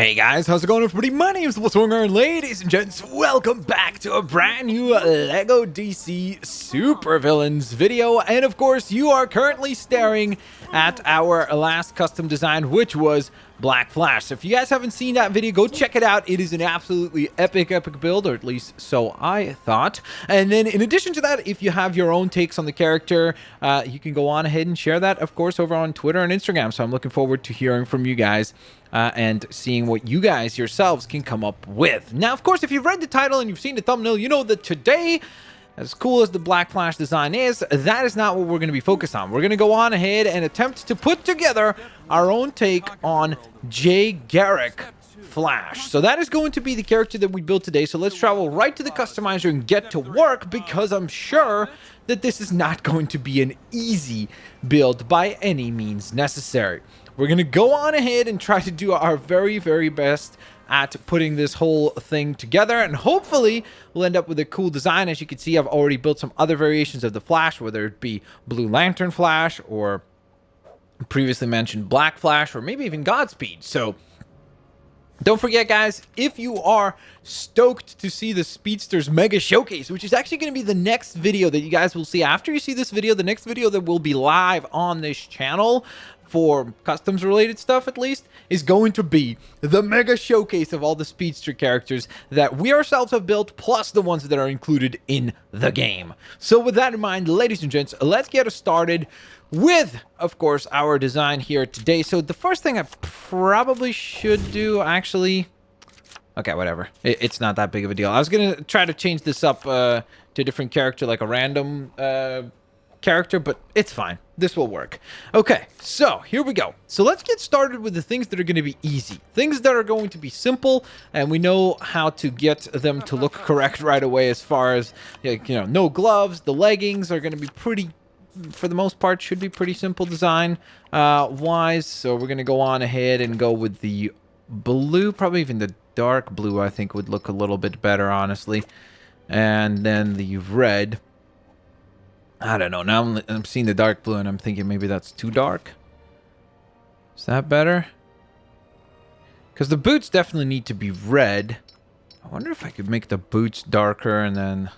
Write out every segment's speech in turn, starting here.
Hey guys, how's it going everybody? My name is Blitzwinger, and ladies and gents, welcome back to a brand new LEGO DC Supervillains video. And of course, you are currently staring at our last custom design, which was Black Flash. So if you guys haven't seen that video, go check it out. It is an absolutely epic build, or at least so I thought. And then in addition to that, if you have your own takes on the character, you can go on ahead and share that, of course, over on Twitter and Instagram. So I'm looking forward to hearing from you guys and seeing what you guys yourselves can come up with. Now, of course, if you've read the title and you've seen the thumbnail, you know that today, as cool as the Black Flash design is, that is not what we're going to be focused on. We're going to go on ahead and attempt to put together our own take on Garrick Flash. So that is going to be the character that we built today. So let's travel right to the customizer and get to work, because I'm sure that this is not going to be an easy build by any means necessary. We're going to go on ahead and try to do our very, very best at putting this whole thing together, and hopefully we'll end up with a cool design. As you can see, I've already built some other variations of the Flash, whether it be Blue Lantern Flash or previously mentioned Black Flash, or maybe even Godspeed. So don't forget, guys, if you are stoked to see the Speedsters Mega Showcase, which is actually going to be the next video that you guys will see after you see this video, the next video that will be live on this channel for customs related stuff, at least, is going to be the Mega Showcase of all the Speedster characters that we ourselves have built, plus the ones that are included in the game. So with that in mind, ladies and gents, let's get started with, of course, our design here today. So the first thing I probably should do, actually, okay, whatever. It's not that big of a deal. I was going to try to change this up to a different character, like a random character, but it's fine. This will work. Okay, so here we go. So let's get started with the things that are going to be easy. Things that are going to be simple, and we know how to get them to look correct right away, as far as, you know, no gloves. The leggings are going to be pretty, for the most part, should be pretty simple design wise. So we're going to go on ahead and go with the blue, probably even the dark blue, I think would look a little bit better, honestly. And then the red. I don't know. Now I'm seeing the dark blue and I'm thinking maybe that's too dark. Is that better? Because the boots definitely need to be red. I wonder if I could make the boots darker and then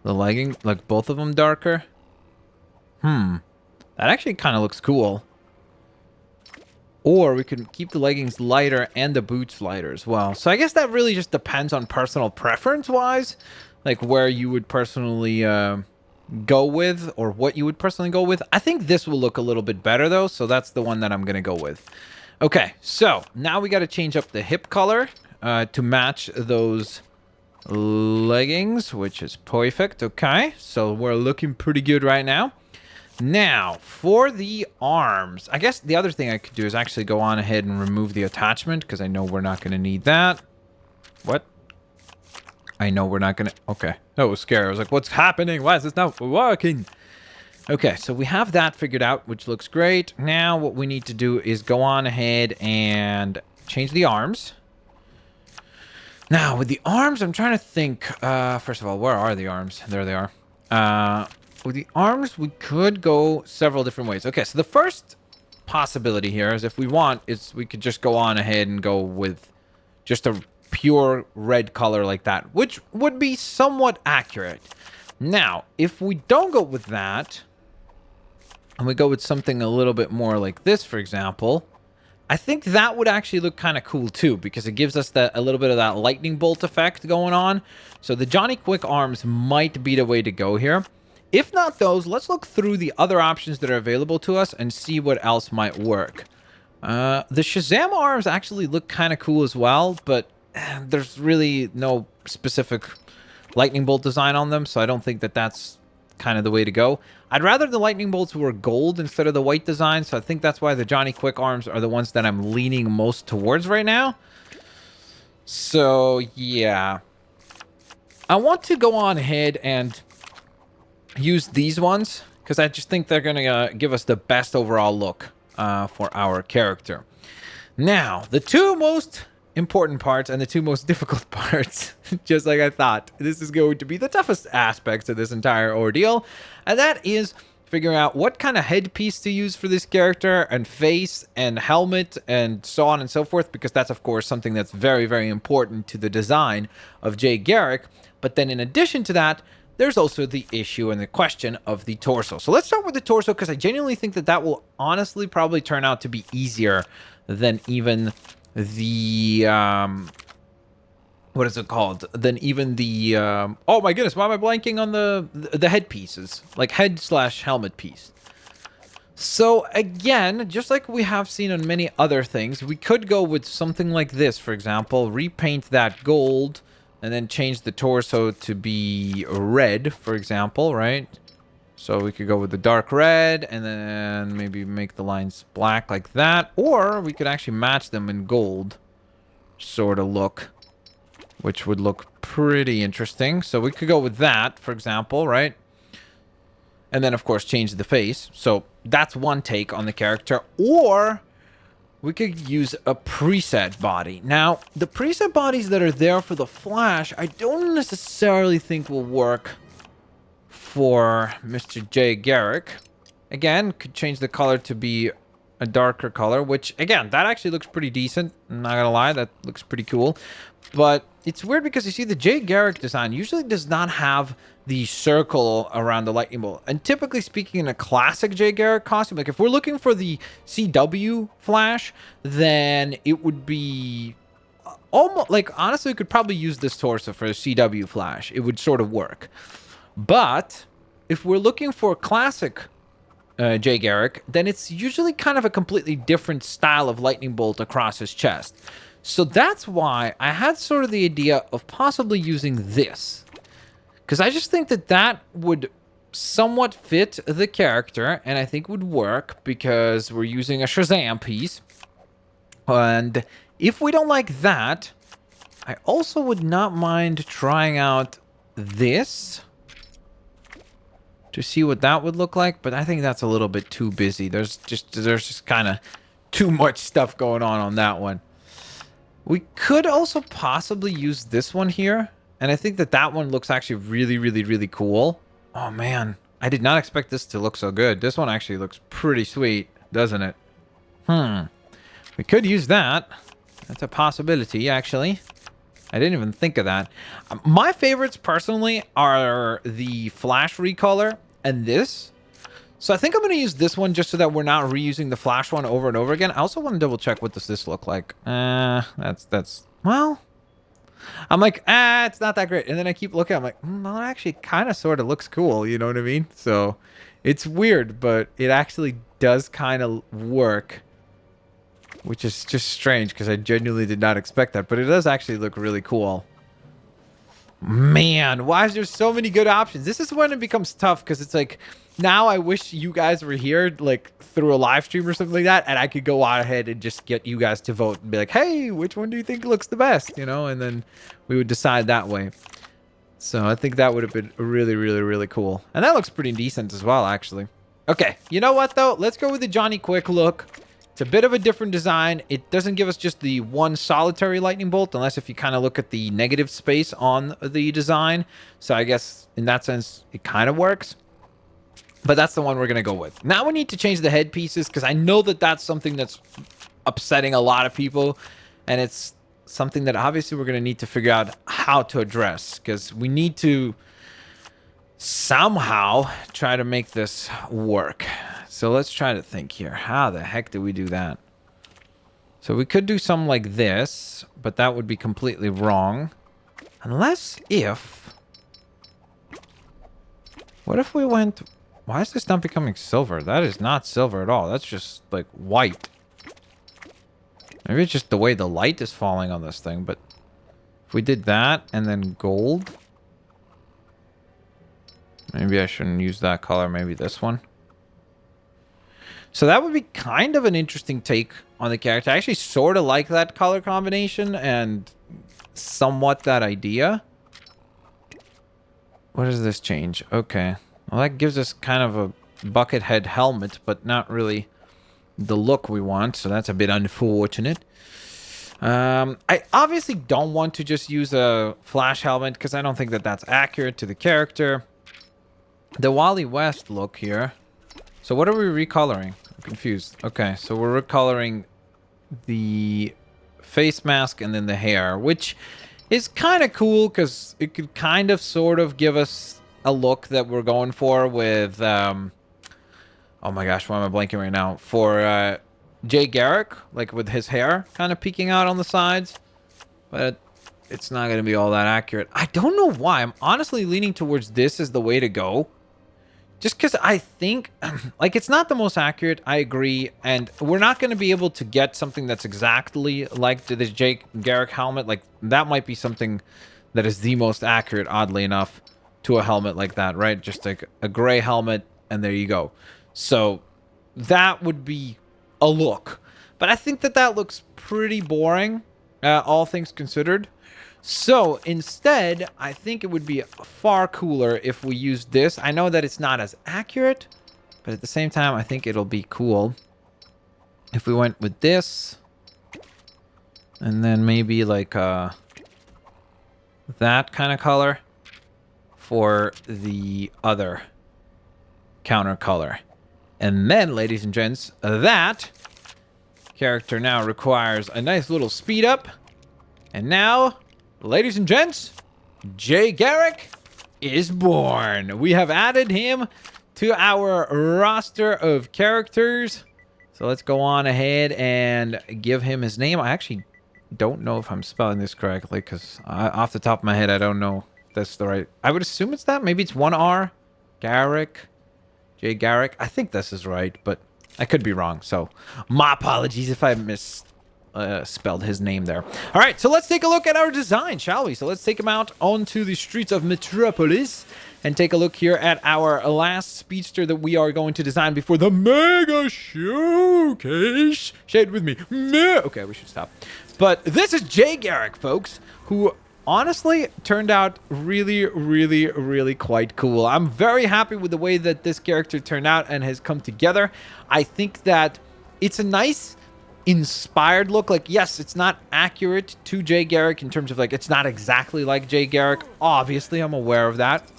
the legging, like both of them darker. That actually kind of looks cool. Or we could keep the leggings lighter and the boots lighter as well. So I guess that really just depends on personal preference wise. Like where you would personally go with, or what you would personally go with. I think this will look a little bit better though, so that's the one that I'm gonna go with. Okay, so now we got to change up the hip color to match those leggings, which is perfect. Okay, so we're looking pretty good right now. Now for the arms, I guess the other thing I could do is actually go on ahead and remove the attachment, because I know we're not going to need that. What? I know we're not gonna. Okay, that was scary. I was like, what's happening? Why is this not working? Okay, so we have that figured out, which looks great. Now what we need to do is go on ahead and change the arms. Now with the arms, I'm trying to think. First of all, where are the arms? There they are. With the arms, we could go several different ways. Okay, so the first possibility here is, if we want, is we could just go on ahead and go with just a pure red color like that, which would be somewhat accurate. Now, if we don't go with that, and we go with something a little bit more like this, for example, I think that would actually look kind of cool too, because it gives us a little bit of that lightning bolt effect going on. So the Johnny Quick arms might be the way to go here. If not those, let's look through the other options that are available to us and see what else might work. The Shazam arms actually look kind of cool as well, but there's really no specific lightning bolt design on them, so I don't think that that's kind of the way to go. I'd rather the lightning bolts were gold instead of the white design, so I think that's why the Johnny Quick arms are the ones that I'm leaning most towards right now. So yeah, I want to go on ahead and use these ones, because I just think they're gonna give us the best overall look for our character. Now, the two most important parts and the two most difficult parts, just like I thought, this is going to be the toughest aspects of this entire ordeal, and that is figuring out what kind of headpiece to use for this character, and face, and helmet, and so on and so forth, because that's, of course, something that's very, very important to the design of Jay Garrick. But then in addition to that, there's also the issue and the question of the torso. So let's start with the torso, because I genuinely think that that will honestly probably turn out to be easier than even the... what is it called? Than even the... oh my goodness, why am I blanking on the headpieces? Like head/helmet piece. So again, just like we have seen on many other things, we could go with something like this, for example. Repaint that gold, and then change the torso to be red, for example, right? So we could go with the dark red, and then maybe make the lines black like that. Or we could actually match them in gold sort of look, which would look pretty interesting. So we could go with that, for example, right? And then, of course, change the face. So that's one take on the character. Or we could use a preset body. Now, the preset bodies that are there for the Flash, I don't necessarily think will work for Mr. Jay Garrick. Again, could change the color to be a darker color, which, again, that actually looks pretty decent. I'm not gonna lie, that looks pretty cool. But it's weird because you see the Jay Garrick design usually does not have the circle around the lightning bolt. And typically speaking, in a classic Jay Garrick costume, like if we're looking for the CW Flash, then it would be almost like, honestly, we could probably use this torso for a CW Flash. It would sort of work. But if we're looking for classic Jay Garrick, then it's usually kind of a completely different style of lightning bolt across his chest. So that's why I had sort of the idea of possibly using this. Because I just think that that would somewhat fit the character, and I think would work because we're using a Shazam piece. And if we don't like that, I also would not mind trying out this to see what that would look like, but I think that's a little bit too busy. There's just kind of too much stuff going on that one. We could also possibly use this one here, and I think that that one looks actually really, really, really cool. Oh man, I did not expect this to look so good. This one actually looks pretty sweet, doesn't it? We could use that. That's a possibility, actually. I didn't even think of that. My favorites, personally, are the Flash recolor and this. So I think I'm going to use this one just so that we're not reusing the Flash one over and over again. I also want to double check what does this look like. Well, I'm like, it's not that great. And then I keep looking, I'm like, well, it actually kind of sort of looks cool. You know what I mean? So it's weird, but it actually does kind of work, which is just strange because I genuinely did not expect that. But it does actually look really cool. Man, why is there so many good options? This is when it becomes tough because it's like, now I wish you guys were here, like through a live stream or something like that, and I could go out ahead and just get you guys to vote and be like, hey, which one do you think looks the best? You know, and then we would decide that way. So I think that would have been really, really, really cool. And that looks pretty decent as well, actually. Okay, you know what, though? Let's go with the Johnny Quick look. It's a bit of a different design. It doesn't give us just the one solitary lightning bolt, unless if you kind of look at the negative space on the design. So I guess in that sense, it kind of works. But that's the one we're going to go with. Now we need to change the headpieces because I know that that's something that's upsetting a lot of people. And it's something that obviously we're going to need to figure out how to address. Because we need to somehow try to make this work. So let's try to think here. How the heck do we do that? So we could do something like this, but that would be completely wrong. Unless if... What if we went... Why is this not becoming silver? That is not silver at all. That's just, like, white. Maybe it's just the way the light is falling on this thing, but... If we did that, and then gold... Maybe I shouldn't use that color. Maybe this one. So that would be kind of an interesting take on the character. I actually sort of like that color combination and somewhat that idea. What does this change? Okay. Well, that gives us kind of a bucket head helmet, but not really the look we want. So that's a bit unfortunate. I obviously don't want to just use a Flash helmet because I don't think that that's accurate to the character. The Wally West look here. So what are we recoloring? I'm confused. Okay, so we're recoloring the face mask and then the hair, which is kind of cool because it could kind of sort of give us a look that we're going for with oh my gosh, why am I blanking right now? For Jay Garrick, like with his hair kind of peeking out on the sides. But it's not going to be all that accurate. I don't know why. I'm honestly leaning towards this as the way to go. Just because I think, like, it's not the most accurate, I agree. And we're not going to be able to get something that's exactly like this Jay Garrick helmet. Like, that might be something that is the most accurate, oddly enough, to a helmet like that, right? Just like a gray helmet, and there you go. So that would be a look. But I think that that looks pretty boring, all things considered. So instead, I think it would be far cooler if we used this. I know that it's not as accurate, but at the same time, I think it'll be cool if we went with this. And then maybe like that kind of color for the other counter color. And then, ladies and gents, that character now requires a nice little speed up. And now, ladies and gents, Jay Garrick is born. We have added him to our roster of characters. So let's go on ahead and give him his name. I actually don't know if I'm spelling this correctly because off the top of my head, I don't know if that's the right... I would assume it's that. Maybe it's one R. Garrick. Jay Garrick. I think this is right, but I could be wrong. So my apologies if I spelled his name there. All right, so let's take a look at our design, shall we? So let's take him out onto the streets of Metropolis and take a look here at our last speedster that we are going to design before the mega showcase. Shade with me. Okay, we should stop. But this is Jay Garrick, folks, who honestly turned out really quite cool. I'm very happy with the way that this character turned out and has come together. I think that it's a nice inspired look. Like, yes, it's not accurate to Jay Garrick in terms of, like, it's not exactly like Jay Garrick. Obviously, I'm aware of that.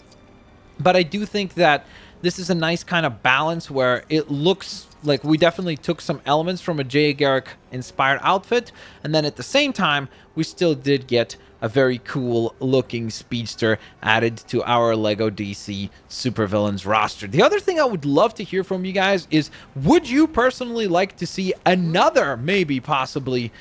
But I do think that this is a nice kind of balance where it looks like we definitely took some elements from a Jay Garrick inspired outfit, and then at the same time, we still did get a very cool looking speedster added to our LEGO DC Supervillains roster. The other thing I would love to hear from you guys is, would you personally like to see another, maybe possibly,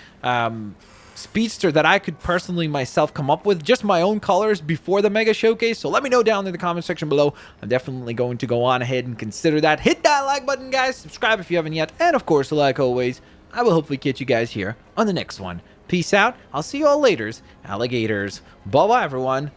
speedster that I could personally myself come up with, just my own colors before the mega showcase? So let me know down in the comment section below. I'm definitely going to go on ahead and consider that. Hit that like button, guys. Subscribe if you haven't yet. And of course, like always, I will hopefully catch you guys here on the next one. Peace out. I'll see you all later, alligators. Bye-bye, everyone.